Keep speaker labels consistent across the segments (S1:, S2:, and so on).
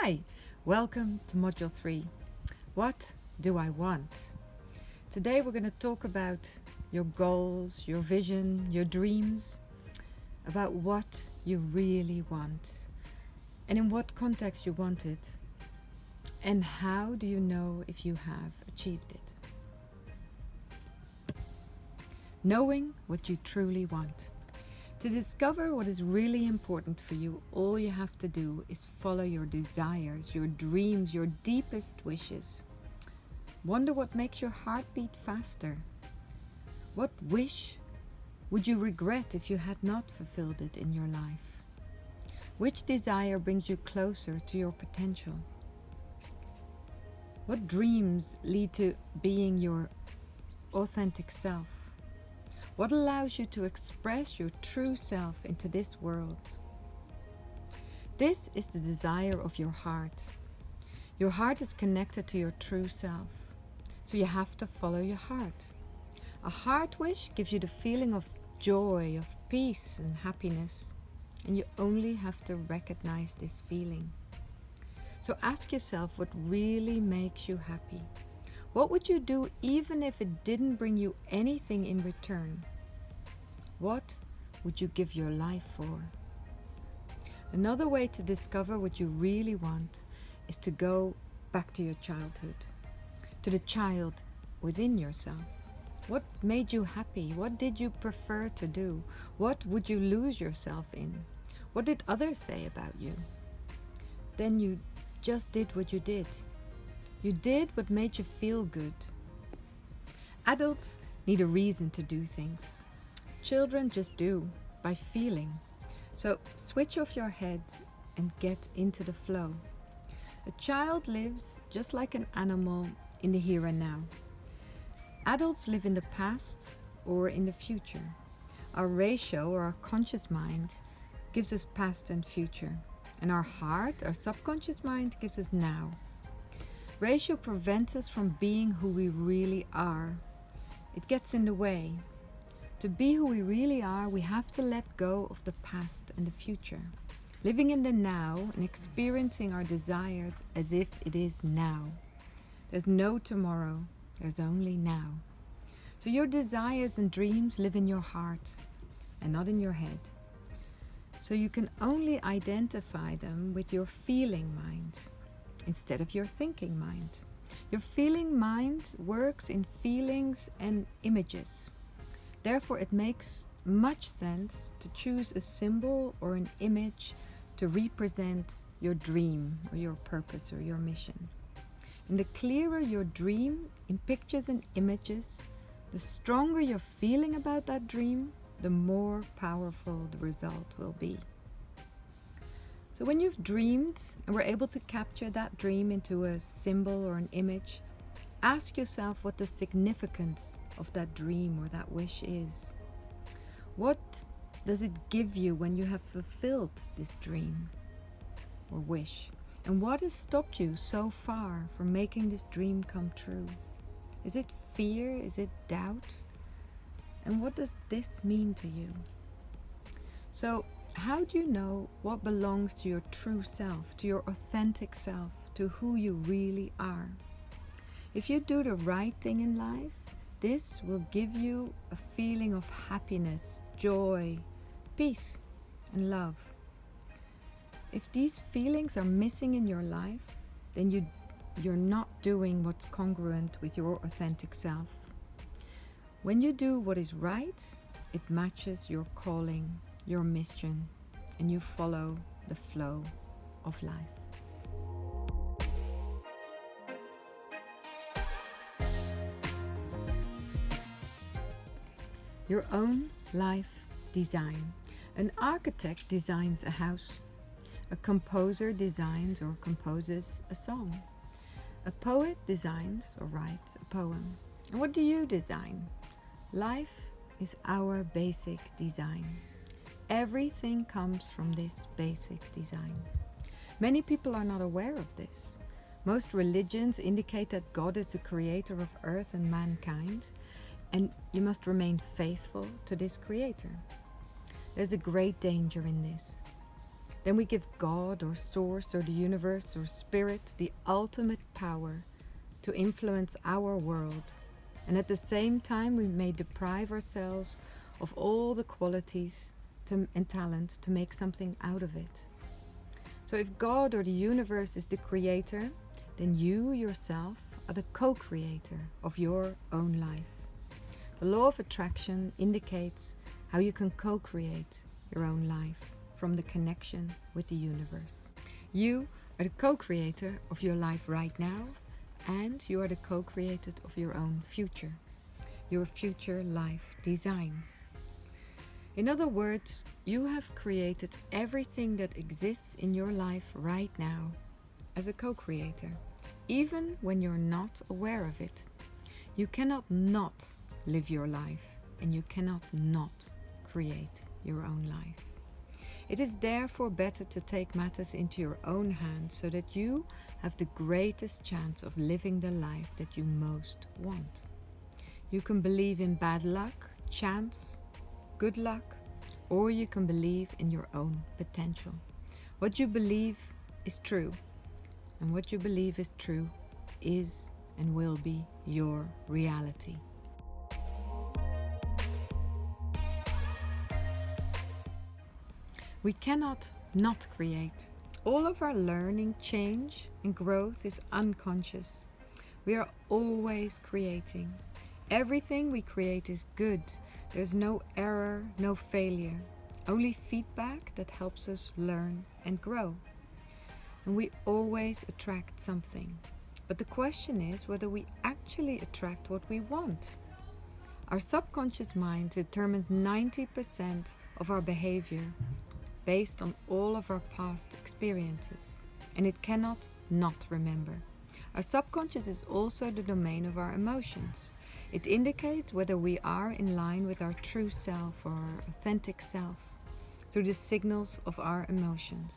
S1: Hi, welcome to Module 3. What do I want? Today we're going to talk about your goals, your vision, your dreams, about what you really want and in what context you want it, and how do you know if you have achieved it. Knowing what you truly want. To discover what is really important for you, all you have to do is follow your desires, your dreams, your deepest wishes. Wonder what makes your heart beat faster. What wish would you regret if you had not fulfilled it in your life? Which desire brings you closer to your potential? What dreams lead to being your authentic self? What allows you to express your true self into this world? This is the desire of your heart. Your heart is connected to your true self, so you have to follow your heart. A heart wish gives you the feeling of joy, of peace and happiness, and you only have to recognize this feeling. So ask yourself what really makes you happy. What would you do even if it didn't bring you anything in return? What would you give your life for? Another way to discover what you really want is to go back to your childhood, to the child within yourself. What made you happy? What did you prefer to do? What would you lose yourself in? What did others say about you? Then you just did what you did. You did what made you feel good. Adults need a reason to do things. Children just do, by feeling. So switch off your head and get into the flow. A child lives just like an animal in the here and now. Adults live in the past or in the future. Our ratio, or our conscious mind, gives us past and future. And our heart, our subconscious mind, gives us now. Ratio prevents us from being who we really are. It gets in the way. To be who we really are, we have to let go of the past and the future. Living in the now and experiencing our desires as if it is now. There's no tomorrow, there's only now. So your desires and dreams live in your heart and not in your head. So you can only identify them with your feeling mind instead of your thinking mind. Your feeling mind works in feelings and images. Therefore, it makes much sense to choose a symbol or an image to represent your dream or your purpose or your mission. And the clearer your dream in pictures and images, the stronger your feeling about that dream, the more powerful the result will be. So when you've dreamed and were able to capture that dream into a symbol or an image, ask yourself what the significance of that dream or that wish is. What does it give you when you have fulfilled this dream or wish? And what has stopped you so far from making this dream come true? Is it fear? Is it doubt? And what does this mean to you? So, how do you know what belongs to your true self, to your authentic self, to who you really are? If you do the right thing in life, this will give you a feeling of happiness, joy, peace, and love. If these feelings are missing in your life, then you're not doing what's congruent with your authentic self. When you do what is right, it matches your calling, your mission, and you follow the flow of life. Your own life design. An architect designs a house. A composer designs or composes a song. A poet designs or writes a poem. And what do you design? Life is our basic design. Everything comes from this basic design. Many people are not aware of this. Most religions indicate that God is the creator of earth and mankind, and you must remain faithful to this creator. There's a great danger in this. then we give God or Source or the universe or Spirit the ultimate power to influence our world. And at the same time, we may deprive ourselves of all the qualities and talents to make something out of it. So if God or the universe is the creator, then you yourself are the co-creator of your own life. The law of attraction indicates how you can co-create your own life from the connection with the universe. You are the co-creator of your life right now, and you are the co-creator of your own future, your future life design. In other words, you have created everything that exists in your life right now as a co-creator, even when you're not aware of it. You cannot not live your life, and you cannot not create your own life. It is therefore better to take matters into your own hands so that you have the greatest chance of living the life that you most want. You can believe in bad luck, chance, good luck, or you can believe in your own potential. What you believe is true, and what you believe is true is and will be your reality. We cannot not create. All of our learning, change, and growth is unconscious. We are always creating. Everything we create is good. There's no error, no failure. Only feedback that helps us learn and grow. And we always attract something. But the question is whether we actually attract what we want. Our subconscious mind determines 90% of our behavior based on all of our past experiences, and it cannot not remember. Our subconscious is also the domain of our emotions. It indicates whether we are in line with our true self or our authentic self through the signals of our emotions.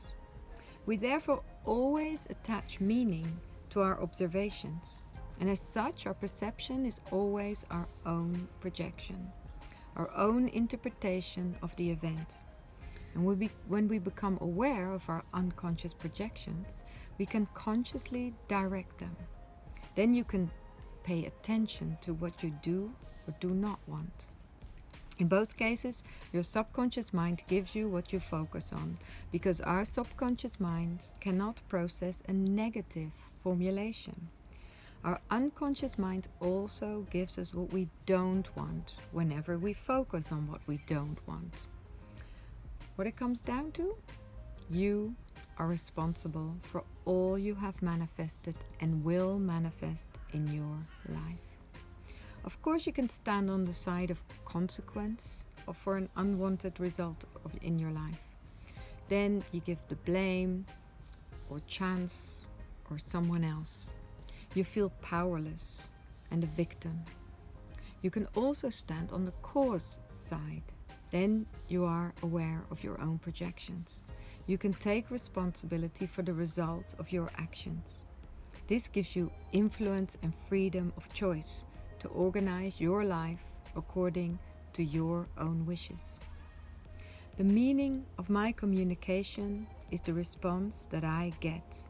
S1: We therefore always attach meaning to our observations, and as such our perception is always our own projection, our own interpretation of the event. And when we become aware of our unconscious projections, we can consciously direct them. Then you can pay attention to what you do or do not want. In both cases, your subconscious mind gives you what you focus on, because our subconscious minds cannot process a negative formulation. Our unconscious mind also gives us what we don't want whenever we focus on what we don't want. What it comes down to? You are responsible for all you have manifested and will manifest in your life. Of course, you can stand on the side of consequence or for an unwanted result in your life. Then you give the blame or chance or someone else. You feel powerless and a victim. You can also stand on the cause side. Then you are aware of your own projections. You can take responsibility for the results of your actions. This gives you influence and freedom of choice to organize your life according to your own wishes. The meaning of my communication is the response that I get.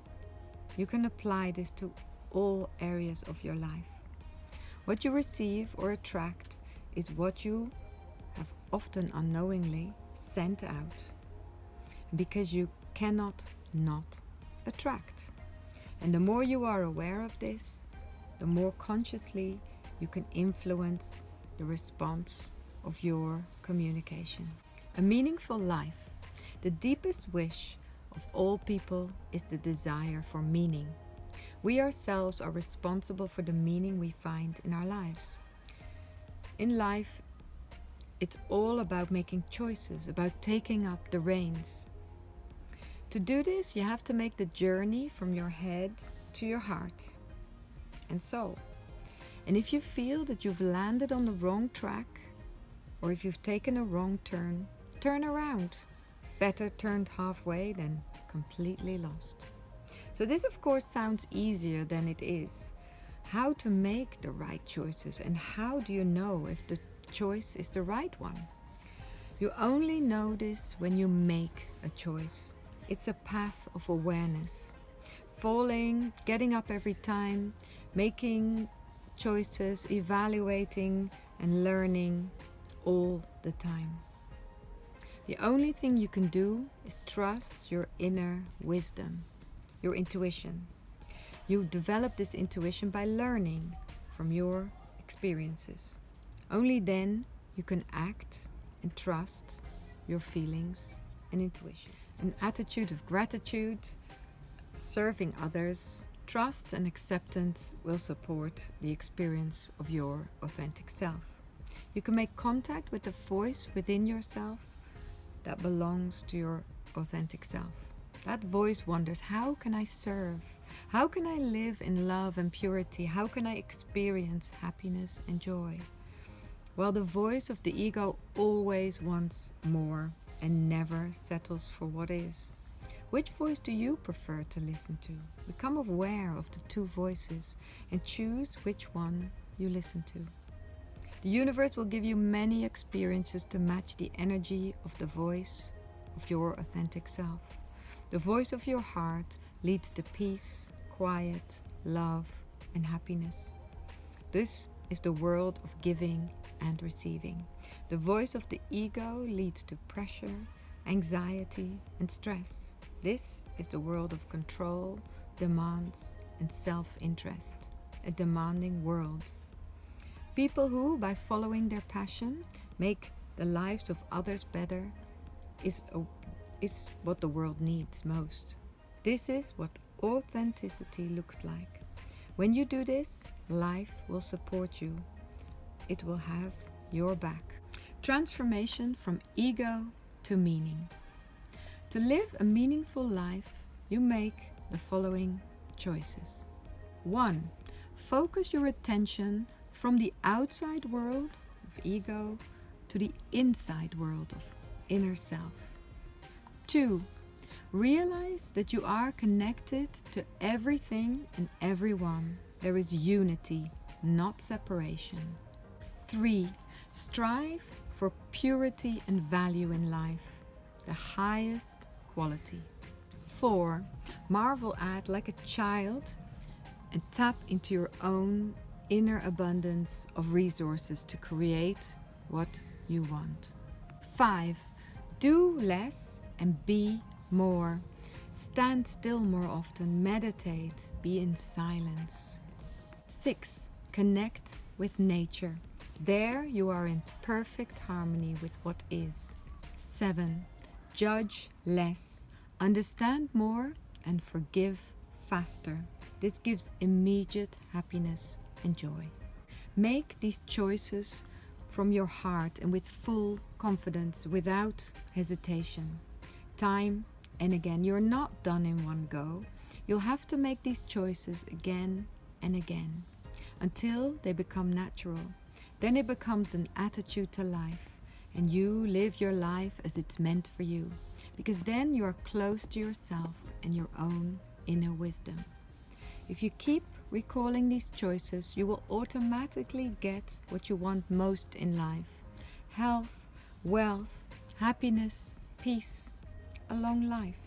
S1: You can apply this to all areas of your life. What you receive or attract is what you have often unknowingly sent out, because you cannot not attract. And the more you are aware of this, the more consciously you can influence the response of your communication. A meaningful life. The deepest wish of all people is the desire for meaning. We ourselves are responsible for the meaning we find in our lives. In life, it's all about making choices, about taking up the reins. To do this, you have to make the journey from your head to your heart and soul. And if you feel that you've landed on the wrong track, or if you've taken a wrong turn, turn around. Better turned halfway than completely lost. So this, of course, sounds easier than it is. How to make the right choices, and how do you know if the choice is the right one? You only know this when you make a choice. It's a path of awareness. Falling, getting up every time, making choices, evaluating and learning all the time. The only thing you can do is trust your inner wisdom, your intuition. You develop this intuition by learning from your experiences. Only then you can act and trust your feelings and intuition. An attitude of gratitude, serving others, trust and acceptance will support the experience of your authentic self. You can make contact with the voice within yourself that belongs to your authentic self. That voice wonders, how can I serve? How can I live in love and purity? How can I experience happiness and joy? While the voice of the ego always wants more and never settles for what is. Which voice do you prefer to listen to? Become aware of the two voices and choose which one you listen to. The universe will give you many experiences to match the energy of the voice of your authentic self. The voice of your heart leads to peace, quiet, love, and happiness. This is the world of giving and receiving. The voice of the ego leads to pressure, anxiety, and stress. This is the world of control, demands, and self-interest. A demanding world. People who, by following their passion, make the lives of others better is what the world needs most. This is what authenticity looks like. When you do this, life will support you. It will have your back. Transformation from ego to meaning. To live a meaningful life, you make the following choices. 1. Focus your attention from the outside world of ego to the inside world of inner self. 2. Realize that you are connected to everything and everyone. There is unity, not separation. 3. Strive for purity and value in life, the highest quality. 4. Marvel at like a child and tap into your own inner abundance of resources to create what you want. 5. Do less and be more. Stand still more often, meditate, be in silence. 6. Connect with nature. There you are in perfect harmony with what is. 7. Judge less, understand more, and forgive faster. This gives immediate happiness and joy. Make these choices from your heart and with full confidence, without hesitation. Time and again. You're not done in one go. You'll have to make these choices again and again until they become natural. Then it becomes an attitude to life, and you live your life as it's meant for you, because then you are close to yourself and your own inner wisdom. If you keep recalling these choices, you will automatically get what you want most in life: health, wealth, happiness, peace, a long life.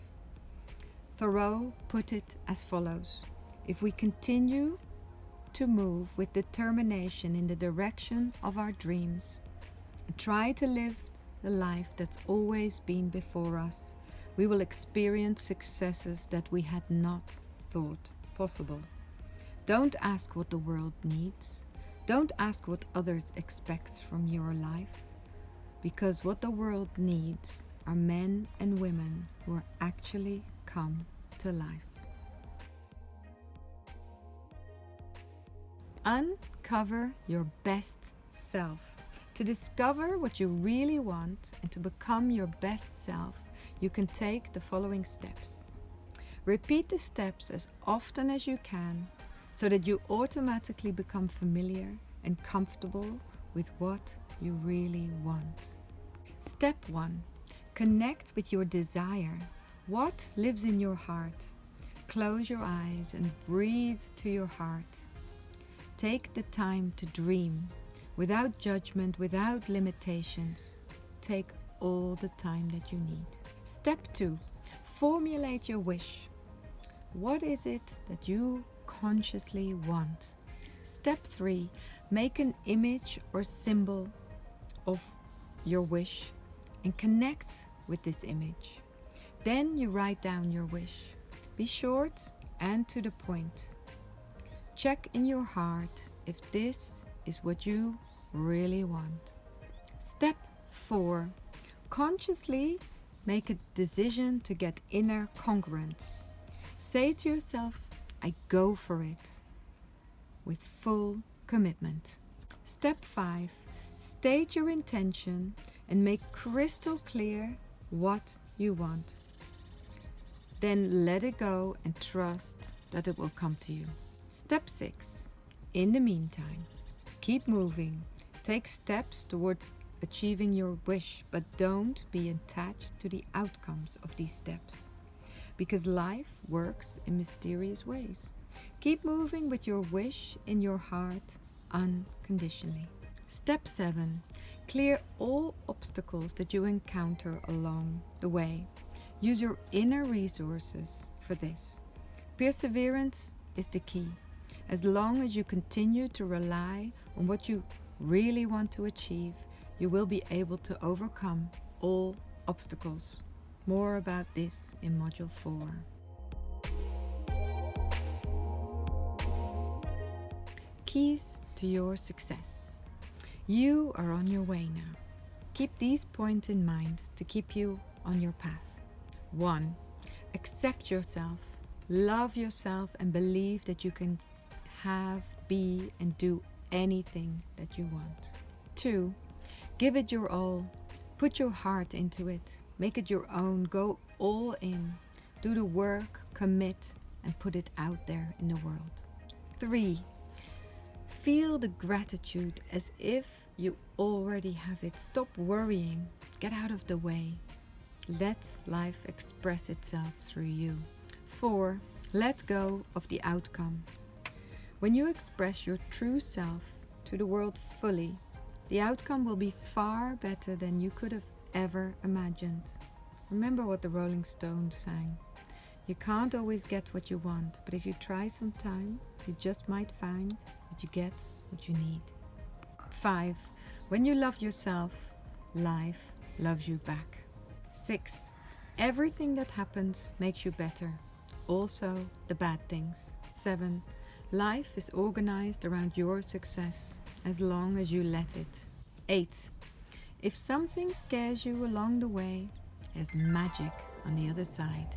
S1: Thoreau put it as follows: if we continue to move with determination in the direction of our dreams and try to live the life that's always been before us, we will experience successes that we had not thought possible. Don't ask what the world needs. Don't ask what others expect from your life, because what the world needs are men and women who are actually come to life. Uncover your best self. To discover what you really want and to become your best self, you can take the following steps. Repeat the steps as often as you can so that you automatically become familiar and comfortable with what you really want. Step 1. Connect with your desire. What lives in your heart? Close your eyes and breathe to your heart. Take the time to dream, without judgment, without limitations. Take all the time that you need. Step 2. Formulate your wish. What is it that you consciously want? Step 3. Make an image or symbol of your wish and connect with this image. Then you write down your wish. Be short and to the point. Check in your heart if this is what you really want. Step 4. Consciously make a decision to get inner congruence. Say to yourself, I go for it, with full commitment. Step 5. State your intention and make crystal clear what you want. Then let it go and trust that it will come to you. Step 6. In the meantime, keep moving. Take steps towards achieving your wish, but don't be attached to the outcomes of these steps, because life works in mysterious ways. Keep moving with your wish in your heart unconditionally. Step 7. Clear all obstacles that you encounter along the way. Use your inner resources for this. Perseverance is the key. As long as you continue to rely on what you really want to achieve, you will be able to overcome all obstacles. More about this in Module 4. Keys to your success. You are on your way now. Keep these points in mind to keep you on your path. 1. Accept yourself, love yourself, and believe that you can have, be, and do anything that you want. 2. Give it your all. Put your heart into it. Make it your own. Go all in. Do the work, commit, and put it out there in the world. 3. Feel the gratitude as if you already have it. Stop worrying. Get out of the way. Let life express itself through you. 4. Let go of the outcome. When you express your true self to the world fully, the outcome will be far better than you could have ever imagined. Remember what the Rolling Stones sang. You can't always get what you want, but if you try some time, you just might find that you get what you need. 5. When you love yourself, life loves you back. 6. Everything that happens makes you better, also the bad things. 7. Life is organized around your success as long as you let it. 8. If something scares you along the way, there's magic on the other side.